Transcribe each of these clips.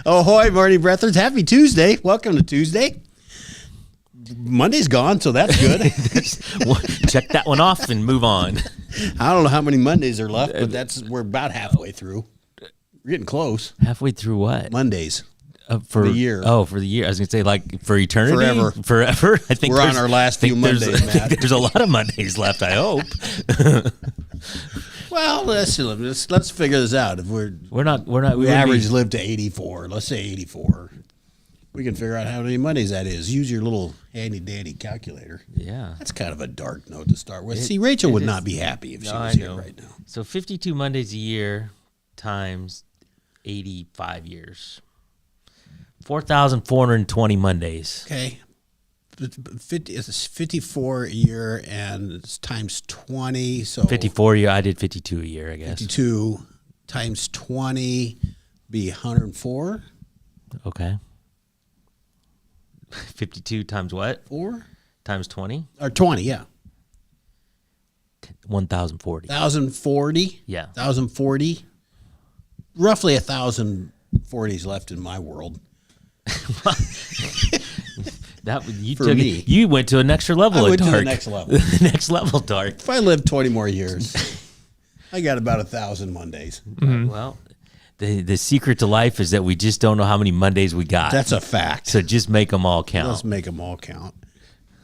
Ahoy, morning breathers. Happy Tuesday. Welcome to Tuesday. Monday's gone, so that's good. Check that one off and move on. I don't know how many Mondays are left, but we're about halfway through. We're getting close. Halfway through what? Mondays. For the year. Oh, for the year. I was going to say, like, for eternity? Forever. I think we're on our last few Mondays, I think there's a lot of Mondays left, I hope. Well, let's figure this out. If we average live to 84. Let's say 84. We can figure out how many Mondays that is. Use your little handy-dandy calculator. Yeah. That's kind of a dark note to start with. See, Rachel would not be happy if she was here right now. So 52 Mondays a year times 85 years. 4,420 Mondays. Okay. 54 a year and it's times 20. So 54 a year. I did 52 a year, I guess. 52 times 20 be 104. Okay. 52 times what? 4? Times 20? Or 20, yeah. 1,040. 1,040? Yeah. 1,040. Roughly 1,040s left in my world. You went to an extra level. I went to the next level. The next level, dark. If I lived 20 more years, I got about 1,000 Mondays. Mm-hmm. Well, the secret to life is that we just don't know how many Mondays we got. That's a fact. So just make them all count. Let's make them all count.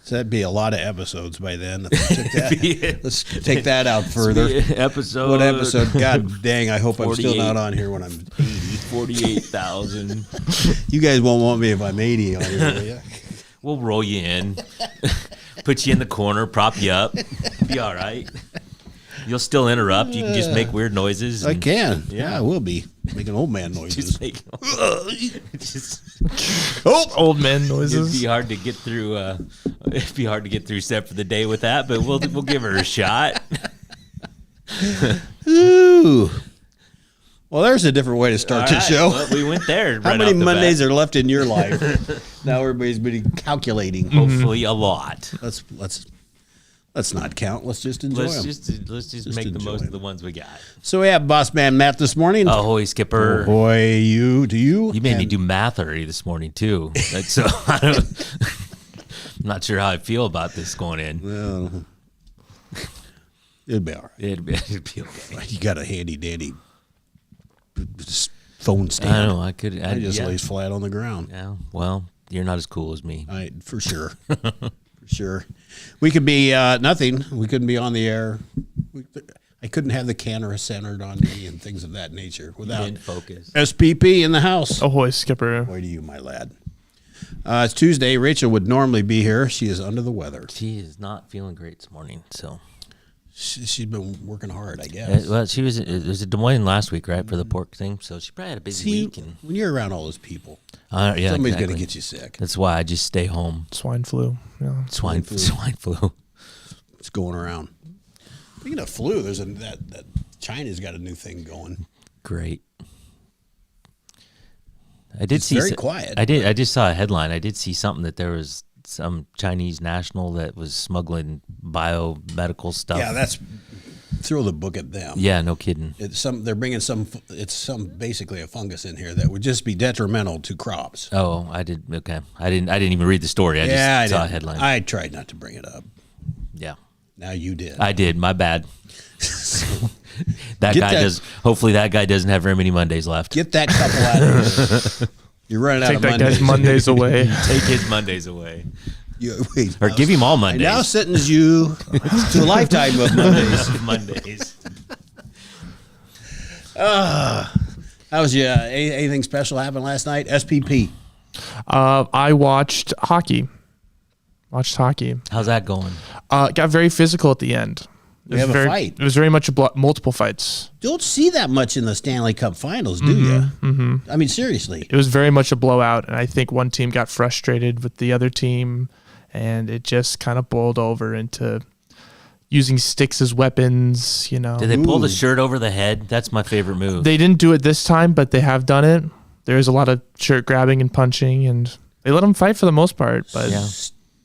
So that'd be a lot of episodes by then. Let's take that out further. What episode? God dang, I hope I'm still not on here when I'm 80. 48,000. You guys won't want me if I'm 80 on here, will you? We'll roll you in, put you in the corner, prop you up. Be all right. You'll still interrupt. You can just make weird noises. I can. Yeah, I will be making old man noises. Old man noises. It'd be hard to get through. It'd be hard to get through set for the day with that, but we'll give her a shot. Ooh. Well, there's a different way to start the show. Well, we went there. How many Mondays are left in your life? Now everybody's been calculating. Hopefully, a lot. Let's not count. Let's just enjoy them. Let's just make the most of the ones we got. So we have Boss Man Matt this morning. Ahoy, Skipper. Ahoy, you. Do you? You made me do math already this morning too. So I'm not sure how I feel about this going in. Well, it'd be all right. It'd be okay. You got a handy dandy phone stand. I know. I just lays flat on the ground. Yeah. Well, you're not as cool as me. For sure. For sure. We could be nothing. We couldn't be on the air. I couldn't have the camera centered on me and things of that nature without focus. SPP in the house. Ahoy, Skipper. Ahoy to you, my lad. It's Tuesday. Rachel would normally be here. She is under the weather. She is not feeling great this morning, so. She's been working hard, I guess. Well, it was at Des Moines last week, right, for the pork thing. So she probably had a busy week. And when you're around all those people, somebody's going to get you sick. That's why I just stay home. Swine flu. Yeah. Swine flu. It's going around. Speaking of flu, there's that China's got a new thing going. Great. It's very quiet. I just saw a headline. I did see something that there was some Chinese national that was smuggling biomedical stuff. Yeah, throw the book at them. Yeah, no kidding. They're bringing basically a fungus in here that would just be detrimental to crops. Oh, I did. Okay. I didn't even read the story. I just saw a headline. I tried not to bring it up. Yeah. Now you did. I did. My bad. Hopefully that guy doesn't have very many Mondays left. Get that couple out of here. You're running out of Mondays. Take that guy's Mondays away. Take his Mondays away. Give him all Mondays. I now sentence you to a lifetime of Mondays. How was you? Anything special happened last night? SPP. I watched hockey. How's that going? Got very physical at the end. We have a fight. It was very much multiple fights. Don't see that much in the Stanley Cup Finals, do you? Mm-hmm. I mean, seriously. It was very much a blowout, and I think one team got frustrated with the other team, and it just kind of boiled over into using sticks as weapons, Did they pull the shirt over the head? That's my favorite move. They didn't do it this time, but they have done it. There's a lot of shirt grabbing and punching, and they let them fight for the most part. But yeah.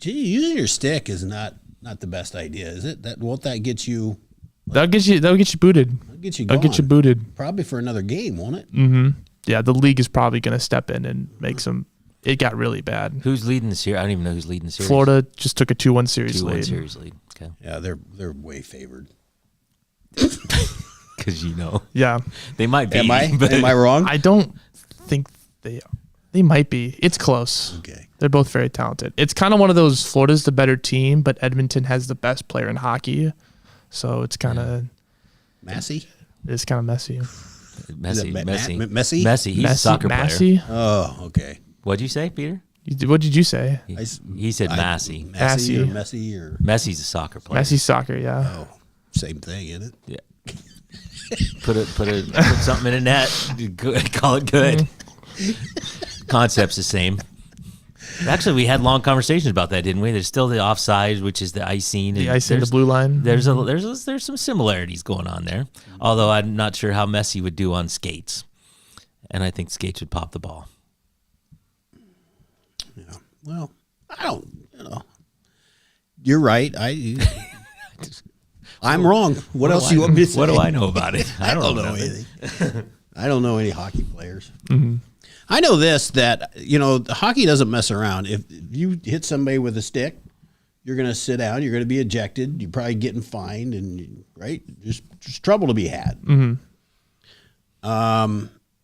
Using your stick is not the best idea, is it? Won't that get you? That'll get you booted. That'll get you. That'll get you booted. Probably for another game, won't it? Mm-hmm. the league is probably going to step in and make some. It got really bad. Who's leading the series? I don't even know who's leading the series. Florida just took a 2-1 series lead. 2-1 series lead. Okay. Yeah, they're way favored. Because Yeah. they might be. Am I wrong? I don't think they are. They might be. It's close. Okay. They're both very talented. It's kind of one of those, Florida's the better team, but Edmonton has the best player in hockey. So it's kind of... Massey? It's kind of messy. Messi. Messi? Messi. He's a soccer player. Massey? Oh, okay. What'd you say, Peter? What did you say? He said Massey. Massey or Messi or... Messi's a soccer player. Messi soccer, yeah. Oh, same thing, isn't it? Yeah. Put something in a net. Call it good. Concept's the same. Actually, we had long conversations about that, didn't we? There's still the offside, which is the icing. The icing, the blue line. There's some similarities going on there. Although I'm not sure how Messi would do on skates, and I think skates would pop the ball. Yeah. Well, I don't. You're right. I'm wrong. What else do you want me to say? What do I know about it? I don't know anything. I don't know any hockey players. Mm-hmm. I know this, that, hockey doesn't mess around. If you hit somebody with a stick, you're going to sit down. You're going to be ejected. You're probably getting fined, and right, just trouble to be had. Mm-hmm.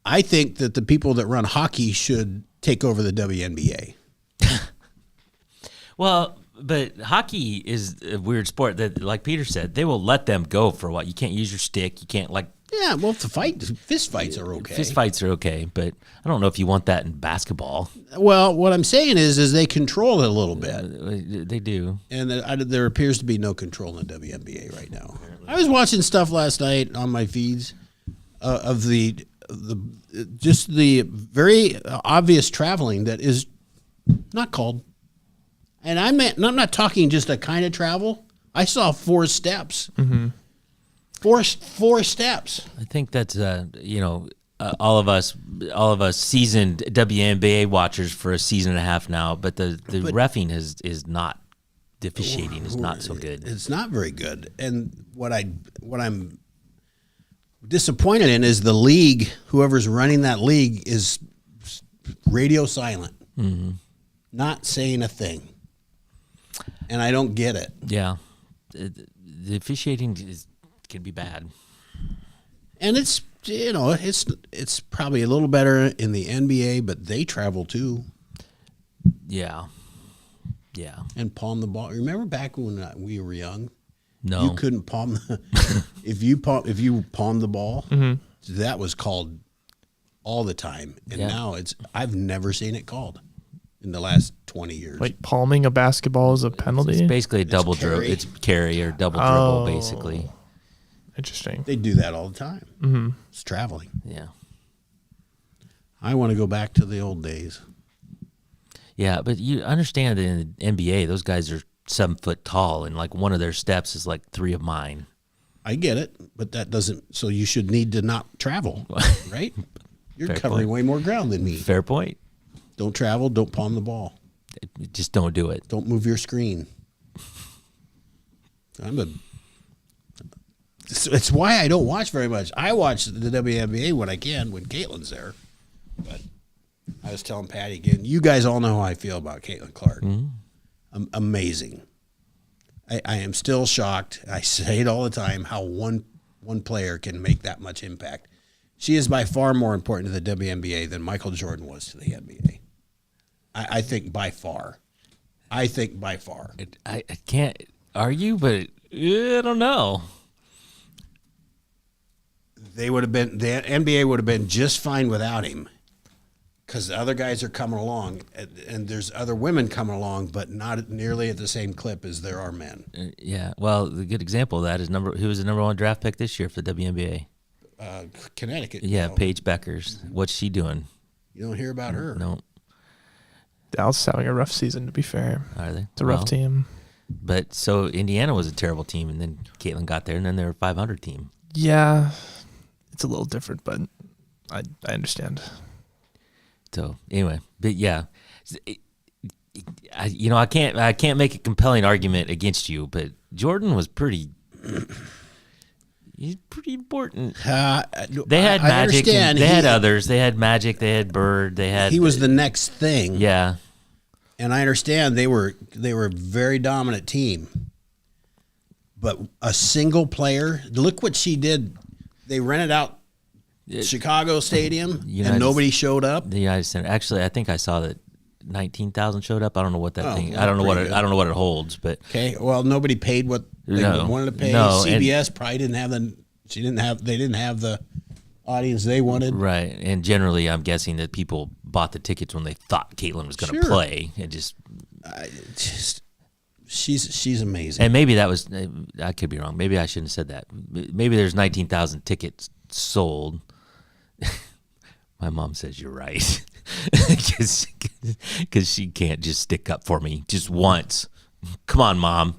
I think that the people that run hockey should take over the WNBA. Well, but hockey is a weird sport that, like Peter said, they will let them go for a while. You can't use your stick. You can't Yeah, well, fist fights are okay. Fist fights are okay, but I don't know if you want that in basketball. Well, what I'm saying is they control it a little bit. They do. And there appears to be no control in the WNBA right now. I was watching stuff last night on my feeds of the very obvious traveling that is not called. And I'm not talking just a kind of travel. I saw 4 steps. Mm-hmm. Four steps. I think that's all of us seasoned WNBA watchers for a season and a half now, but the reffing is not, the officiating is not so good. It's not very good. And what I'm disappointed in is the league. Whoever's running that league is radio silent, not saying a thing, and I don't get it. Yeah, the officiating can be bad, and it's probably a little better in the NBA, but they travel too. Yeah, and palm the ball. Remember back when we were young? No, you couldn't palm. If you palmed the ball, that was called all the time. And now I've never seen it called in the last 20 years. Like palming a basketball is a penalty? It's basically a double dribble. It's carry or double dribble, basically. Interesting. They do that all the time. Mm-hmm. It's traveling. Yeah. I want to go back to the old days. Yeah, but you understand that in the NBA, those guys are 7 foot tall, and like one of their steps is like 3 of mine. I get it, but that doesn't. So you should need to not travel, right? You're Fair covering point. way more ground than me. Fair point. Don't travel. Don't palm the ball. Just don't do it. Don't move your screen. It's why I don't watch very much. I watch the WNBA when I can, when Caitlin's there. But I was telling Patty again, you guys all know how I feel about Caitlin Clark. Mm-hmm. Amazing. I am still shocked. I say it all the time, how one player can make that much impact. She is by far more important to the WNBA than Michael Jordan was to the NBA. I think by far. I can't argue, but I don't know. The NBA would have been just fine without him, because the other guys are coming along, and there's other women coming along, but not nearly at the same clip as there are men. Yeah, well, the good example of that is who was the number 1 draft pick this year for the WNBA? Connecticut. Yeah, Paige Beckers. What's she doing? You don't hear about her. No. Dallas is having a rough season, to be fair. Are they? It's a rough team. But so Indiana was a terrible team, and then Caitlin got there, and then they were a 500 team. Yeah, it's a little different, but I understand. So anyway, but yeah, I can't make a compelling argument against you, but Jordan was pretty. He's pretty important. They They had Magic. Understand. They had others. They had Magic. They had Bird. They had. He was the next thing. Yeah. And I understand they were a very dominant team. But a single player, look what she did. They rented out Chicago Stadium and nobody showed up. The United Center. Actually, I think I saw that 19,000 showed up. I don't know what that thing. Well, I don't know what pretty it. I don't know what it holds, but Okay. Well, nobody paid what they wanted to pay. No, CBS probably didn't have the. They didn't have the audience they wanted. right. And generally, I'm guessing that people bought the tickets when they thought Caitlin was going to Sure. play, and just. She's amazing. And maybe that was. I could be wrong. Maybe I shouldn't have said that. Maybe there's 19,000 tickets sold. My mom says you're right, because she can't just stick up for me just once. Come on, Mom.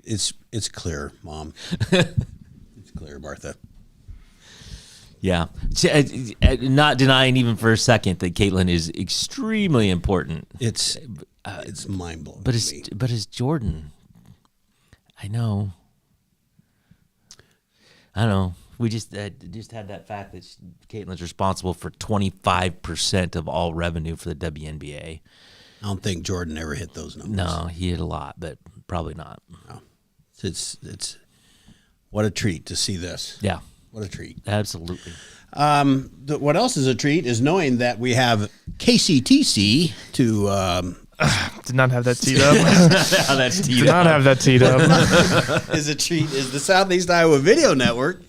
It's clear, Mom. It's clear, Martha. Yeah, not denying even for a second that Caitlin is extremely important. It's mind blowing. But as Jordan, I know. We just had that fact that Caitlin's responsible for 25% of all revenue for the WNBA. I don't think Jordan ever hit those numbers. No, he hit a lot, but probably not. No. It's what a treat to see this. Yeah, What a treat. absolutely. What else is a treat is knowing that we have KCTC to Did not have that teed up. That's Did not have that teed up. is a treat is the Southeast Iowa Video Network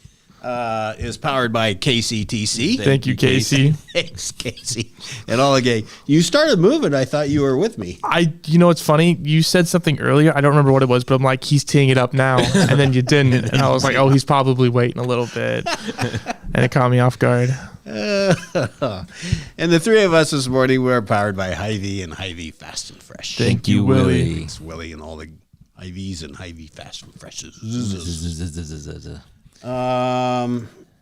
is powered by KCTC. Thank you, Casey. Thanks, Casey. And all again. You started moving. I thought you were with me. You know what's funny? You said something earlier. I don't remember what it was, but I'm like, he's teeing it up now, and then you didn't, and I was like, oh, he's probably waiting a little bit, and it caught me off guard. And the three of us this morning were powered by Hy-Vee and Hy-Vee Fast and Fresh. Thank you, Willie. Thanks, Willie, and all the Hy-Vees and Hy-Vee Fast and Freshes.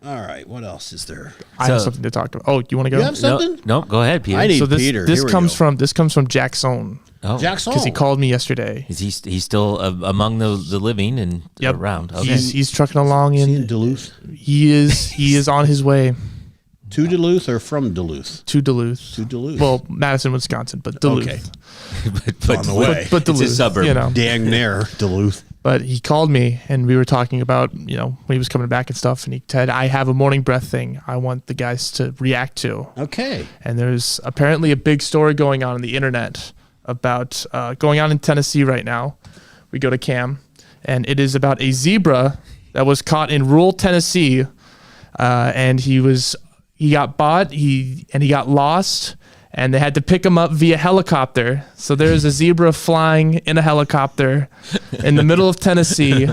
All right. What else is there? I have So- something to talk about. Oh, you want to go? You have something? No, go ahead, Peter. I need So Peter. this Here we comes go. from Jackson oh, Jackson. because he called me yesterday. Is he's still among the living and Yep. around? Okay. He's trucking along, in and Duluth. he is on his way To Duluth or from Duluth? to Duluth. To Duluth. Well, Madison, Wisconsin, but Duluth. Okay. but on the way. But it's a Duluth, suburb. you know. Dang near Duluth. But he called me, and we were talking about, when he was coming back and stuff, and he said, I have a morning breath thing I want the guys to react to. Okay. And there's apparently a big story going on the internet about going on in Tennessee right now. We go to Cam, and it is about a zebra that was caught in rural Tennessee, and he got bought, he got lost, and they had to pick him up via helicopter. So there's a zebra flying in a helicopter in the middle of Tennessee,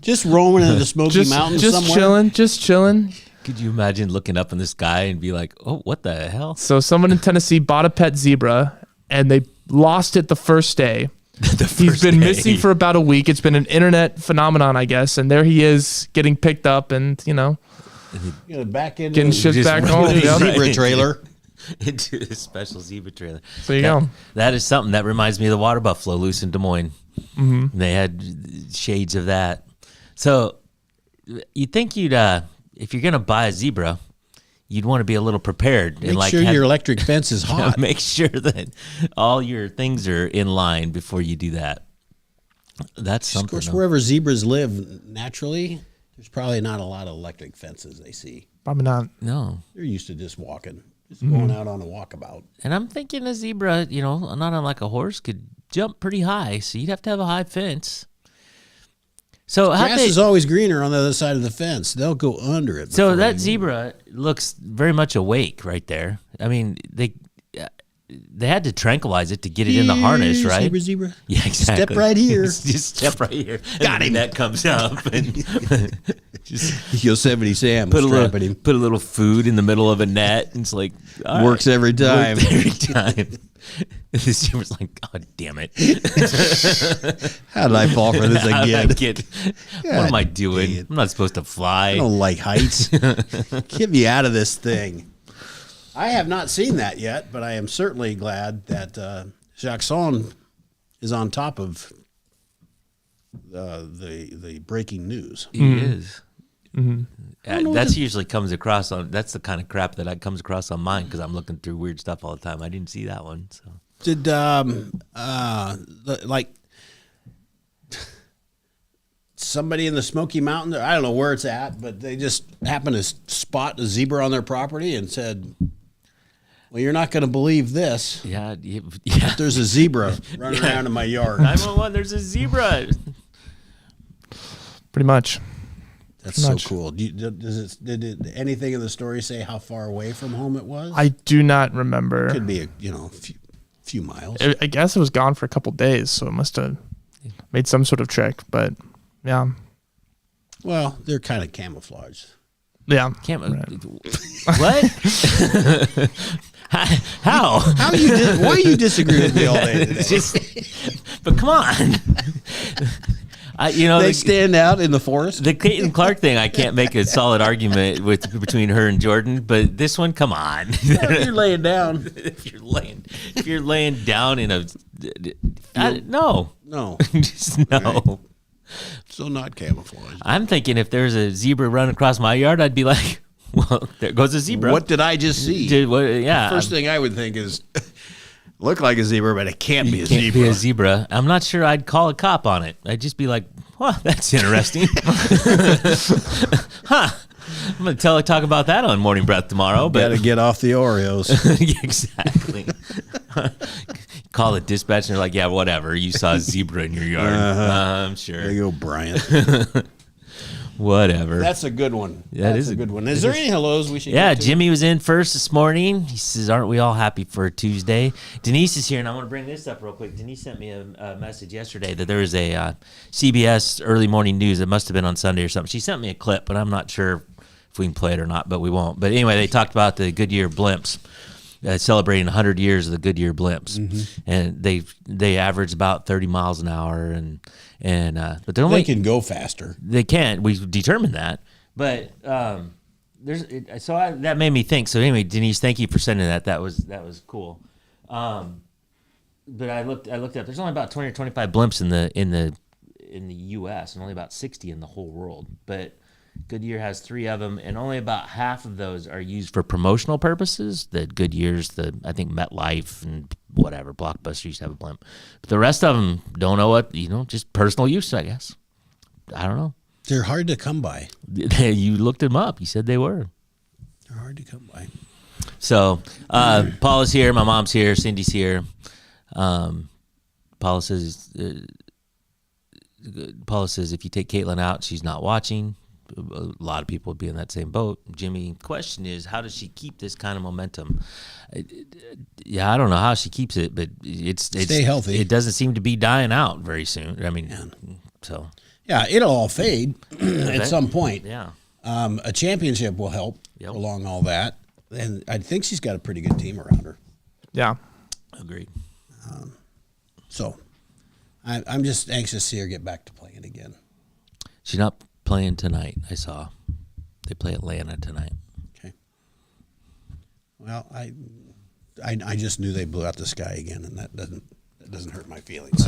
Just roaming in the Smoky Mountains somewhere. just chilling. Could you imagine looking up in the sky and be like, "Oh, what the hell?" So someone in Tennessee bought a pet zebra, and they lost it the first day. He's been missing for about a week. It's been an internet phenomenon, I guess. And there he is getting picked up and, Back into getting shipped just back run home. into Yep. Right. zebra trailer. into a special zebra trailer. So you go. That is something that reminds me of the water buffalo loose in Des Moines. Mm-hmm. They had shades of that. So you'd think if you're gonna buy a zebra, you'd want to be a little prepared and Make sure your electric fence is hot. make sure that all your things are in line before you do that. That's Of something. course, though. wherever zebras live naturally, there's probably not a lot of electric fences they see. Probably not. No. They're used to just walking, just going out on a walkabout. And I'm thinking a zebra, not unlike a horse, could jump pretty high. So you'd have to have a high fence. So how Grass is always greener on the other side of the fence. They'll go under it. So before that they move. zebra looks very much awake right there. I mean, they had to tranquilize it to get it in the harness, Here, right? Zebra. Yeah, exactly. Step right here. Just step right here. Got And him. That comes up and just Yosemite Sam put a strapping him. little food in the middle of a net. And it's like all Works right. every time. Works every time. And the zebra's like, God damn it! How did I fall for this How did I again? what am I God doing? dang it. I'm not supposed to fly. I don't like heights. Get me out of this thing. I have not seen that yet, but I am certainly glad that Jackson is on top of the breaking news. He is. Mm-hmm. That's usually comes across on. That's the kind of crap that comes across on mine because I'm looking through weird stuff all the time. I didn't see that one. So Did like somebody in the Smoky Mountains? I don't know where it's at, but they just happened to spot a zebra on their property and said, "Well, you're not going to believe this. yeah. There's a zebra running around in my yard." 911. There's a zebra. Pretty much. That's so cool. Did anything in the story say how far away from home it was? I do not remember. Could be a few miles. I guess it was gone for a couple days, so it must have made some sort of trick. But yeah, Well, they're kind of camouflaged. yeah. Can't. What? How? Why you disagree with me all day today? But come on. They stand out in the forest. The Caitlin Clark thing, I can't make a solid argument between her and Jordan, but this one, come on. If you're laying down. if you're laying down in a no, just no. Right. So not camouflaged. I'm thinking if there's a zebra running across my yard, I'd be like, well, there goes a zebra. What did I just see? First thing I would think is, look like a zebra, but it can't be a Can't zebra. be a zebra. I'm not sure I'd call a cop on it. I'd just be like, well, that's interesting. Huh. I'm going to talk about that on Morning Breath tomorrow. Got But to get off the Oreos. exactly. Call the dispatch and they're like, yeah, whatever. You saw a zebra in your yard. I'm sure. There you go, Brian. Whatever. That's a good one. That That's is a good one. Is there any hellos we should Yeah, get to? Jimmy was in first this morning. He says, aren't we all happy for a Tuesday? Denise is here, and I want to bring this up real quick. Denise sent me a message yesterday that there was a CBS early morning news. It must have been on Sunday or something. She sent me a clip, but I'm not sure if we can play it or not, but we won't. But anyway, they talked about the Goodyear blimps. Celebrating 100 years of the Goodyear blimps, and they average about 30 miles an hour, but they're only They can go faster. they can't. We've determined that, but that made me think. So anyway, Denise, thank you for sending that. That was cool. But I looked up. There's only about 20 or 25 blimps in the U.S. and only about 60 in the whole world. But Goodyear has 3 of them, and only about half of those are used for promotional purposes. The Goodyear's, I think MetLife and whatever, Blockbuster used to have a blimp. But the rest of them don't know what, just personal use, I guess. I don't know. They're hard to come by. You looked them up. You said they were. They're hard to come by. So Paula's here. My mom's here. Cindy's here. Paula says if you take Caitlin out, she's not watching. A lot of people would be in that same boat. Jimmy, question is, how does she keep this kind of momentum? I don't know how she keeps it, but it's Stay healthy. It doesn't seem to be dying out very soon. I mean, so Yeah, it'll all fade at some point. yeah. A championship will help Yep. along all that. And I think she's got a pretty good team around her. Yeah. Agreed. So I'm just anxious to see her get back to playing again. She's not playing tonight. I saw they play Atlanta tonight. Okay. Well, I just knew they blew out the sky again, and that doesn't hurt my feelings.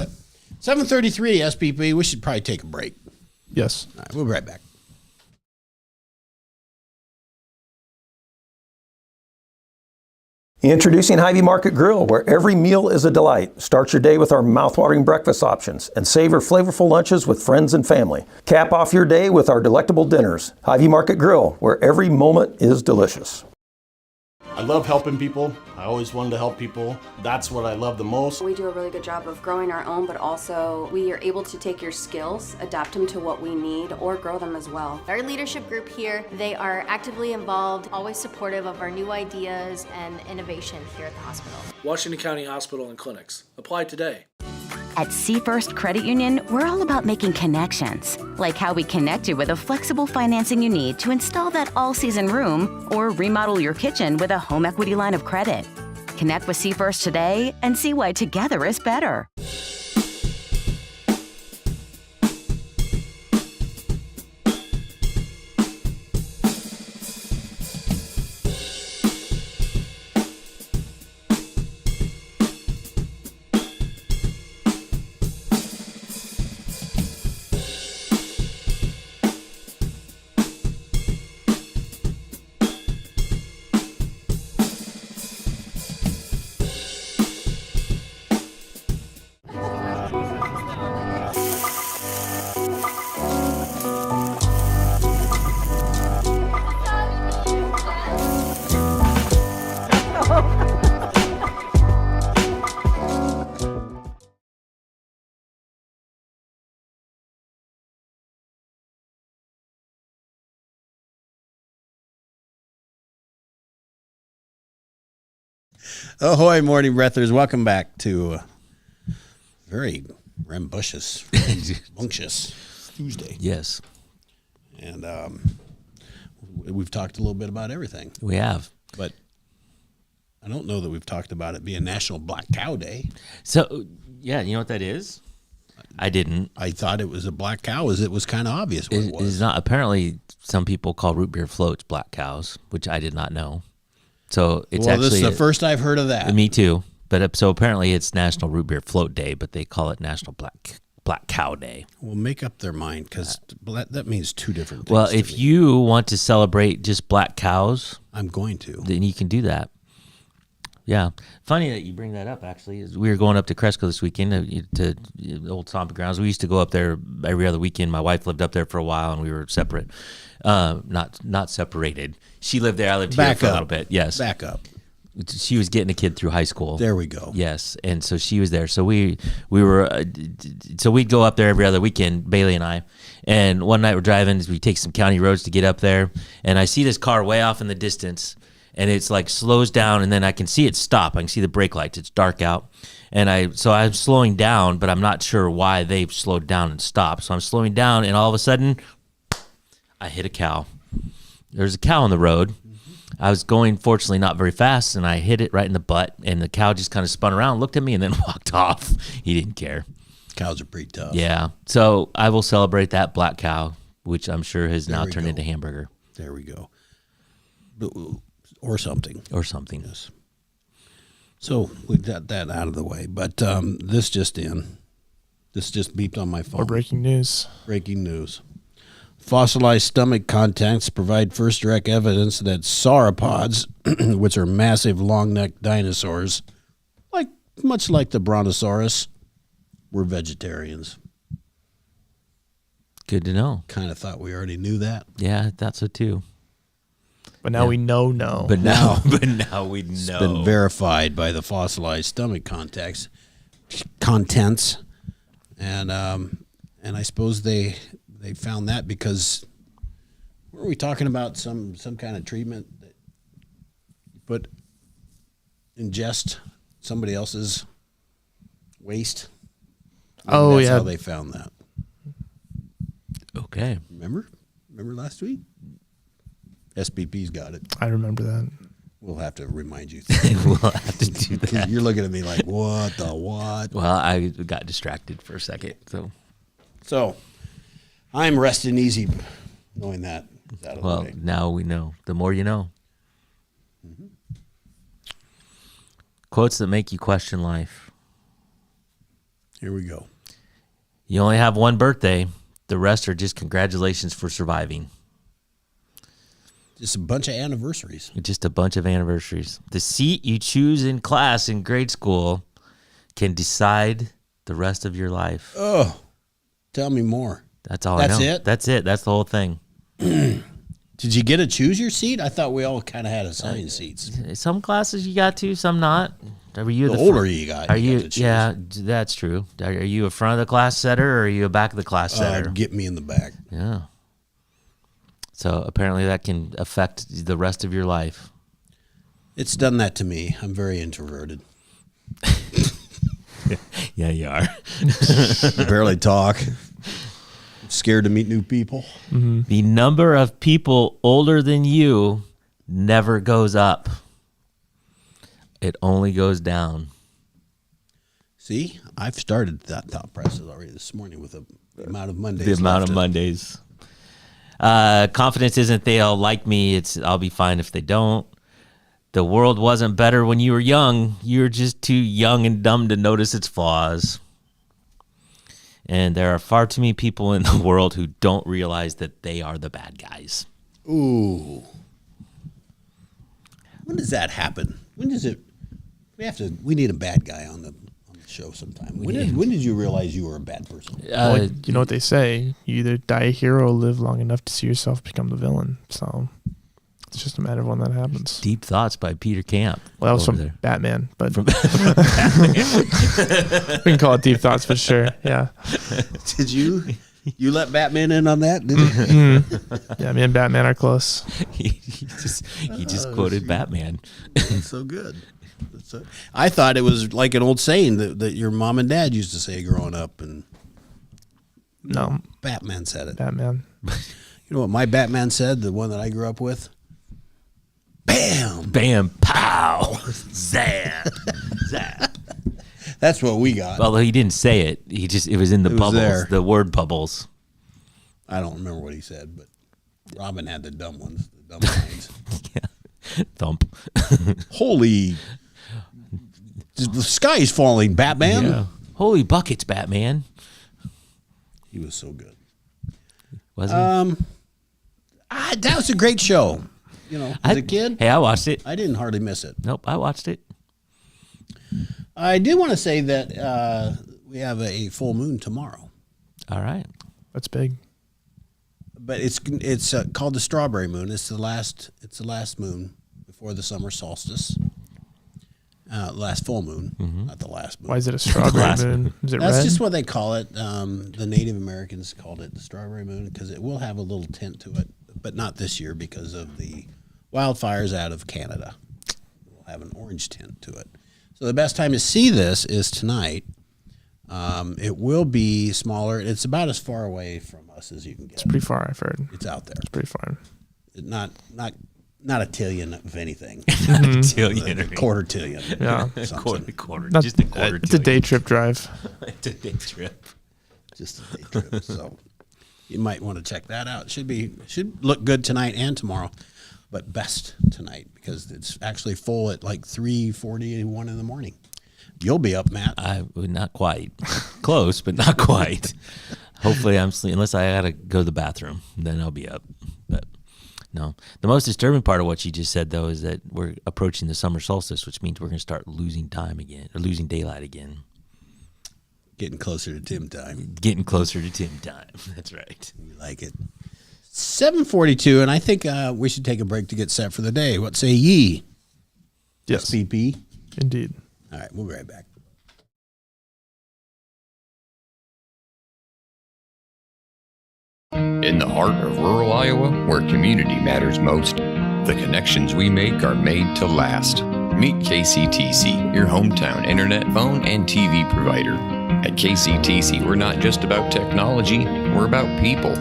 7:33 SPP. We should probably take a break. Yes. All right, we'll be right back. Introducing Hy-Vee Market Grill, where every meal is a delight. Start your day with our mouthwatering breakfast options and savor flavorful lunches with friends and family. Cap off your day with our delectable dinners. Hy-Vee Market Grill, where every moment is delicious. I love helping people. I always wanted to help people. That's what I love the most. We do a really good job of growing our own, but also we are able to take your skills, adapt them to what we need, or grow them as well. Our leadership group here, they are actively involved, always supportive of our new ideas and innovation here at the hospital. Washington County Hospital and Clinics. Apply today. At Seafirst Credit Union, we're all about making connections, like how we connect you with a flexible financing you need to install that all-season room or remodel your kitchen with a home equity line of credit. Connect with Seafirst today and see why together is better. Ahoy, morning breathers. Welcome back to very rambunctious Tuesday. Yes, And we've talked a little bit about everything. we have. But I don't know that we've talked about it being National Black Cow Day. So, yeah, you know what that is? I didn't. I thought it was a black cow, as it was kind of obvious what it It was. is not. Apparently, some people call root beer floats black cows, which I did not know. So it's Well, actually this is the first I've heard of that. me too. But so apparently it's National Root Beer Float Day, but they call it National Black Cow Day. Well, make up their mind, because that means two different things. Well, to if me. you want to celebrate just black cows, I'm going to. then you can do that. Yeah. Funny that you bring that up, actually. Is we were going up to Cresco this weekend to the old stomping grounds. We used to go up there every other weekend. My wife lived up there for a while, and we were separate. Not separated. She lived there. I lived here Back for a up. little bit. Yes. Back up. She was getting a kid through high school. There we go. Yes, and so she was there. So we were so we'd go up there every other weekend, Bailey and I. And one night we're driving, we take some county roads to get up there, and I see this car way off in the distance, and it's like slows down, and then I can see it stop. I can see the brake lights. It's dark out, and I'm slowing down, but I'm not sure why they've slowed down and stopped. So I'm slowing down, and all of a sudden, I hit a cow. There's a cow on the road. I was going, fortunately, not very fast, and I hit it right in the butt, and the cow just kind of spun around, looked at me, and then walked off. He didn't care. Cows are pretty tough. Yeah. So I will celebrate that black cow, which I'm sure has now we turned go. into hamburger There we go. Or something. or something. Yes. So we got that out of the way. But this just in. This just beeped on my phone. Or breaking news. Breaking news. Fossilized stomach contents provide first direct evidence that sauropods, which are massive long-necked dinosaurs, much like the Brontosaurus, were vegetarians. Good to know. Kind of thought we already knew that. Yeah, I thought so too. But now we know no. But now we know. It's been verified by the fossilized stomach contents, and I suppose they found that because were we talking about some kind of treatment that you put ingest somebody else's waste? Oh, That's yeah. how they found that. Okay. Remember last week? SBP's got it. I remember that. We'll have to remind you. We'll have to do that. You're looking at me like, what the what? Well, I got distracted for a second. So I'm resting easy knowing that is out of the Well, way. now we know. The more you know. Quotes that make you question life. Here we go. You only have one birthday. The rest are just congratulations for surviving. Just a bunch of anniversaries. Just a bunch of anniversaries. The seat you choose in class in grade school can decide the rest of your life. Oh, tell me more. That's all That's I know. it? That's it. That's the whole thing. Did you get to choose your seat? I thought we all kind of had assigned seats. Some classes you got to, some not. Are you The the older you got, Are you you? got to choose. Yeah, that's true. Are you a front of the class setter or are you a back of the class setter? Get me in the back. Yeah. So apparently that can affect the rest of your life. It's done that to me. I'm very introverted. Yeah, you are. Barely talk. Scared to meet new people. The number of people older than you never goes up. It only goes down. See, I've started that thought process already this morning with the amount of Mondays. The amount left of to- Mondays. Confidence isn't they all like me. It's I'll be fine if they don't. The world wasn't better when you were young. You're just too young and dumb to notice its flaws. And there are far too many people in the world who don't realize that they are the bad guys. Ooh. When does that happen? When does it? We need a bad guy on the show sometime. When did you realize you were a bad person? Well, you know what they say: you either die a hero or live long enough to see yourself become the villain. So it's just a matter of when that happens. Deep Thoughts by Peter Camp. Well, that was over from there. Batman, but we can call it Deep Thoughts for sure. Yeah, Did you let Batman in on that? Did you? yeah. Me and Batman are close. he just quoted Batman. That's so good. I thought it was like an old saying that your mom and dad used to say growing up, and No, Batman said it. Batman. You know what my Batman said, the one that I grew up with? Bam! Bam, pow, zap, zap. That's what we got. Although he didn't say it, it was in the It was bubbles, there. the word bubbles. I don't remember what he said, but Robin had the dumb ones, the dumb lines. Yeah. Thump. Holy, the sky is falling, Batman. Yeah. Holy buckets, Batman. He was so good. Was he? That was a great show. You know, as a kid, Hey, I watched it. I didn't hardly miss it. Nope, I watched it. I did want to say that we have a full moon tomorrow, All right. That's big. but it's called the strawberry moon. It's the last moon before the summer solstice. Last full moon, not the last moon. Why is it a strawberry last moon? Is it That's red? just what they call it. The Native Americans called it the strawberry moon because it will have a little tint to it, but not this year because of the wildfires out of Canada. It will have an orange tint to it. So the best time to see this is tonight. It will be smaller. It's about as far away from us as you can get. It's pretty far, I've heard. It's out there. It's pretty far. Not a tillion of anything. Tillion. A quarter tillion. Yeah. Something. Quarter. Not- Just a quarter. It's a day trip drive. It's a day trip. Just a day trip. So you might want to check that out. Should look good tonight and tomorrow, but best tonight because it's actually full at like 3:41 in the morning. You'll be up, Matt. I would not quite. Close, but not quite. Hopefully I'm sleeping, unless I gotta go to the bathroom, then I'll be up. But no. The most disturbing part of what you just said though is that we're approaching the summer solstice, which means we're gonna start losing time again, or losing daylight again. Getting closer to Tim time. Getting closer to Tim time. That's right. We like it. 7:42, and I think we should take a break to get set for the day. What say ye? Yes. SPP. Indeed. All right, we'll be right back. In the heart of rural Iowa, where community matters most, the connections we make are made to last. Meet KCTC, your hometown internet, phone, and TV provider. At KCTC, we're not just about technology, we're about people.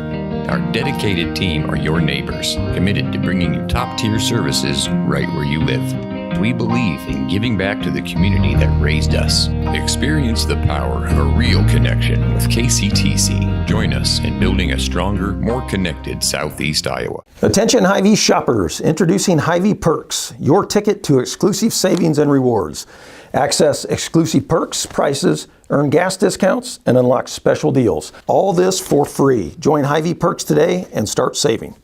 Our dedicated team are your neighbors, committed to bringing you top-tier services right where you live. We believe in giving back to the community that raised us. Experience the power of a real connection with KCTC. Join us in building a stronger, more connected Southeast Iowa. Attention Hy-Vee shoppers, introducing Hy-Vee Perks, your ticket to exclusive savings and rewards. Access exclusive perks, prices, earn gas discounts, and unlock special deals. All this for free. Join Hy-Vee Perks today and start saving.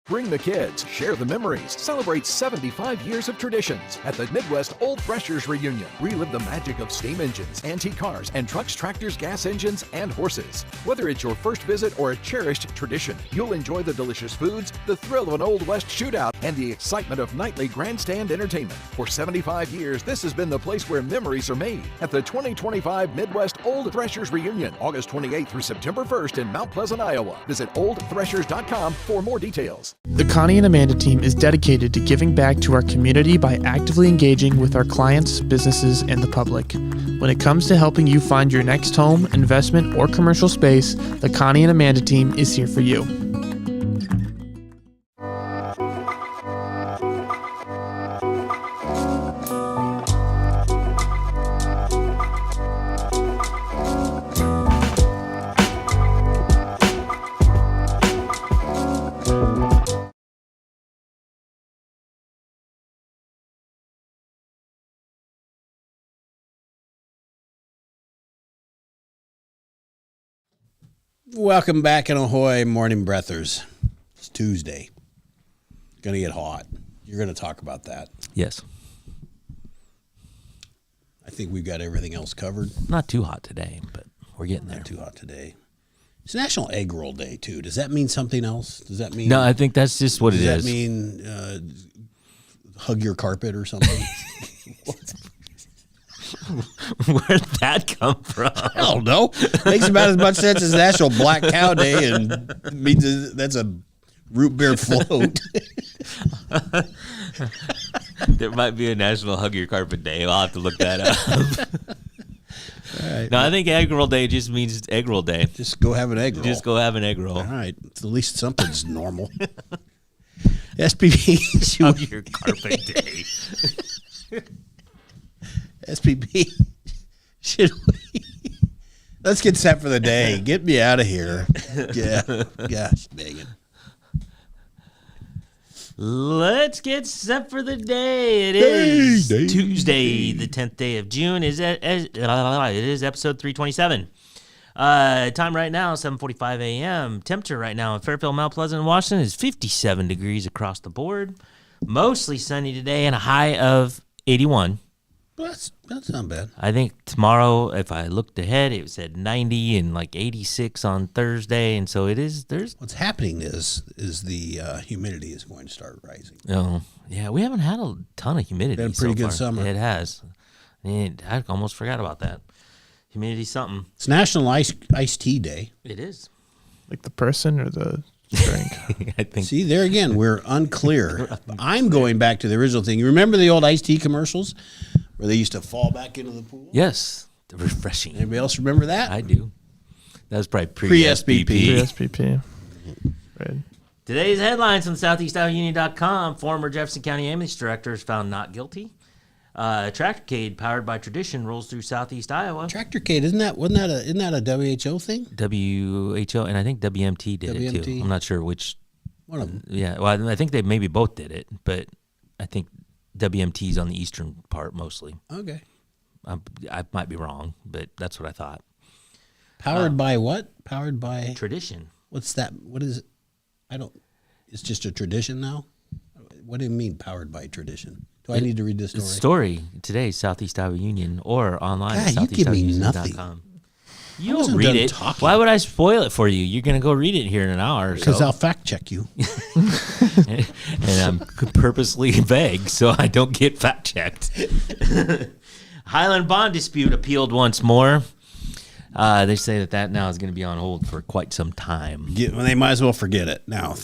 Bring the kids, share the memories, celebrate 75 years of traditions at the Midwest Old Threshers Reunion. Relive the magic of steam engines, antique cars, and trucks, tractors, gas engines, and horses. Whether it's your first visit or a cherished tradition, you'll enjoy the delicious foods, the thrill of an Old West shootout, and the excitement of nightly grandstand entertainment. For 75 years, this has been the place where memories are made at the 2025 Midwest Old Threshers Reunion, August 28th through September 1st in Mount Pleasant, Iowa. Visit oldthreshers.com for more details. The Connie and Amanda team is dedicated to giving back to our community by actively engaging with our clients, businesses, and the public. When it comes to helping you find your next home, investment, or commercial space, the Connie and Amanda team is here for you. Welcome back in Ahoy, morning breathers. It's Tuesday. It's going to get hot. You're going to talk about that. Yes. I think we've got everything else covered. Not too hot today, but we're getting there. Not too hot today. It's National Egg Roll Day, too. Does that mean something else? Does that mean... No, I think that's just what it is. Does that mean hug your carpet or something? Where'd that come from? I don't know. Makes about as much sense as National Black Cow Day, and means that's a root beer float. There might be a National Hug Your Carpet Day. I'll have to look that up. All right. No, I think Egg Roll Day just means Egg Roll Day. Just go have an egg roll. Just go have an egg roll. All right. At least something's normal. SPP. Hug Your Carpet Day. SPP. Should we? Let's get set for the day. Get me out of here. Yeah. Gosh, dang it. Let's get set for the day. It is Tuesday, the 10th day of June. It is episode 327. Time right now, 7:45 a.m. Temperature right now in Fairfield, Mount Pleasant, and Washington is 57 degrees across the board. Mostly sunny today and a high of 81. That's not bad. I think tomorrow, if I looked ahead, it said 90 and like 86 on Thursday, and so it is. What's happening is the humidity is going to start rising. Oh, yeah, we haven't had a ton of humidity. Been a pretty good far. summer. It has. I almost forgot about that. Humidity something. It's National Iced Tea Day. It is. Like the person or the drink? I think. See, there again, we're unclear. I'm going back to the original thing. You remember the old iced tea commercials where they used to fall back into the pool? Yes, refreshing. Anybody else remember that? I do. That was probably pre-SPP. Pre-SPP. Right. Today's headlines on SoutheastIowaUnion.com. Former Jefferson County ambulance director is found not guilty. Tractorcade powered by tradition rolls through Southeast Iowa. Tractorcade, isn't that a WHO thing? WHO, and I think WMT did it too. I'm not sure which. One of them. Yeah, well, I think they maybe both did it, but I think WMT's on the eastern part mostly. Okay. I might be wrong, but that's what I thought. Powered by what? Powered by tradition. What's that? What is it? It's just a tradition now? What do you mean powered by tradition? Do I need to read this story? Story today, Southeast Iowa Union, or online at God, you give me southeastiowaunion.com. You'll wasn't read done it. talking. Why would I spoil it for you? You're going to go read it here in an hour or so. Because I'll fact check you. And I'm purposely vague so I don't get fact checked. Highland bond dispute appealed once more. They say that now is going to be on hold for quite some time. They might as well forget it now.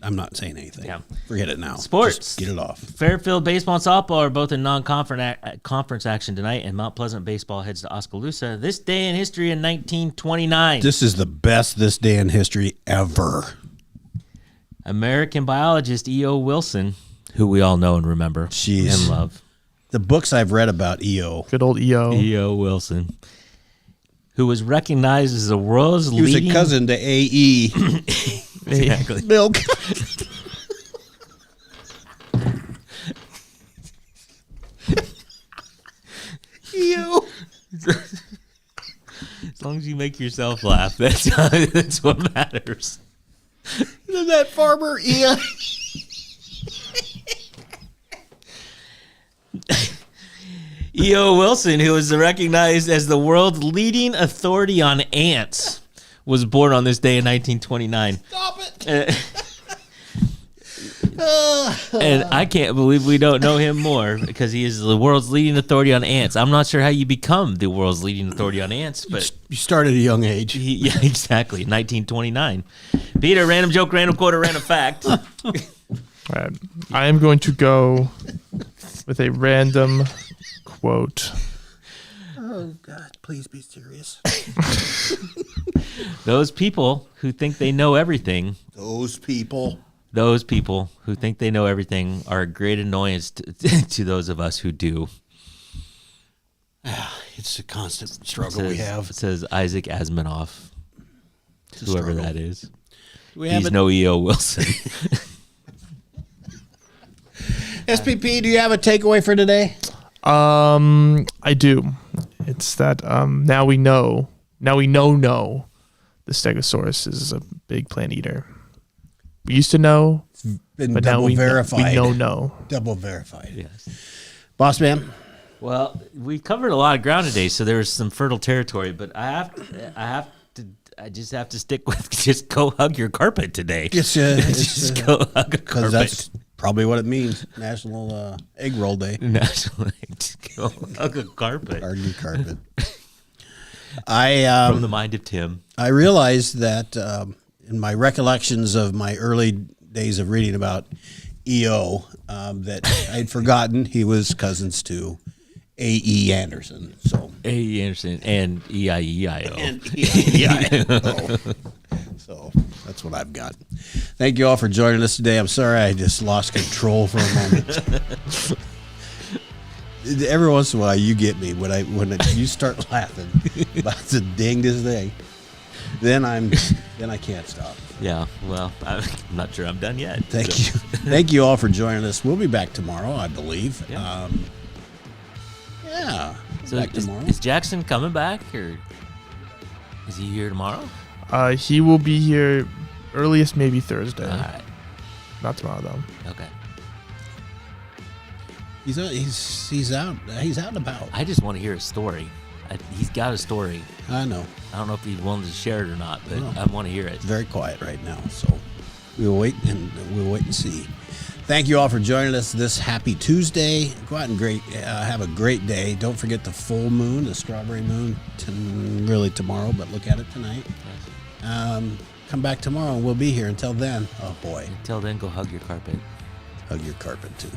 I'm not saying anything. Yeah. Forget it now. Sports. Just get it off. Fairfield baseball and softball are both in non-conference action tonight, and Mount Pleasant baseball heads to Oskaloosa. This day in history in 1929. This is the best this day in history ever. American biologist E.O. Wilson, who we all know and remember and love. The books I've read about E.O. Good old E.O. E.O. Wilson, who was recognized as the world's leading... He was a cousin to A.E. Exactly. Milk. E.O. As long as you make yourself laugh, that's what matters. Isn't that farmer E.O.? E.O. Wilson, who is recognized as the world's leading authority on ants, was born on this day in 1929. Stop it. And I can't believe we don't know him more because he is the world's leading authority on ants. I'm not sure how you become the world's leading authority on ants, but you start at a young age. Yeah, exactly. 1929. Peter, random joke, random quote, or random fact. All right. I am going to go with a random quote. Oh, God, please be serious. Those people who think they know everything. Those people who think they know everything are a great annoyance to those of us who do. It's a constant struggle we have. It says Isaac Asimov, whoever struggle. that is. He's no E.O. Wilson. SPP, do you have a takeaway for today? I do. It's that now we know the Stegosaurus is a big plant eater. We used to know, Been but double now we verified. know. Double verified. Yes. Boss man. Well, we covered a lot of ground today, so there was some fertile territory. But I just have to stick with just go hug your carpet today. Just go hug a Because carpet. that's probably what it means. National Egg Roll Day. National go hug a carpet. Hug your carpet. I From the mind of Tim. I realized that in my recollections of my early days of reading about EO that I'd forgotten he was cousins to A.E. Anderson. So A.E. Anderson and E-I-E-I-O. And E-I-E-I-O. So that's what I've got. Thank you all for joining us today. I'm sorry I just lost control for a moment. Every once in a while, you get me when you start laughing about the dingest thing. Then I can't stop. Yeah, well, I'm not sure I'm done yet. Thank you. Thank you all for joining us. We'll be back tomorrow, I believe. Yeah. So back tomorrow. Is Jackson coming back, or is he here tomorrow? He will be here earliest maybe Thursday. All right. Not tomorrow though. Okay. He's out and about. I just want to hear a story. He's got a story. I know. I don't know if he's willing to share it or not, but No. I want to hear it. It's very quiet right now, so we'll wait and see. Thank you all for joining us this happy Tuesday. Go out and have a great day. Don't forget the full moon, the strawberry moon, really tomorrow, but look at it tonight. Come back tomorrow and we'll be here. Until then, oh boy. Until then, go hug your carpet. Hug your carpet too.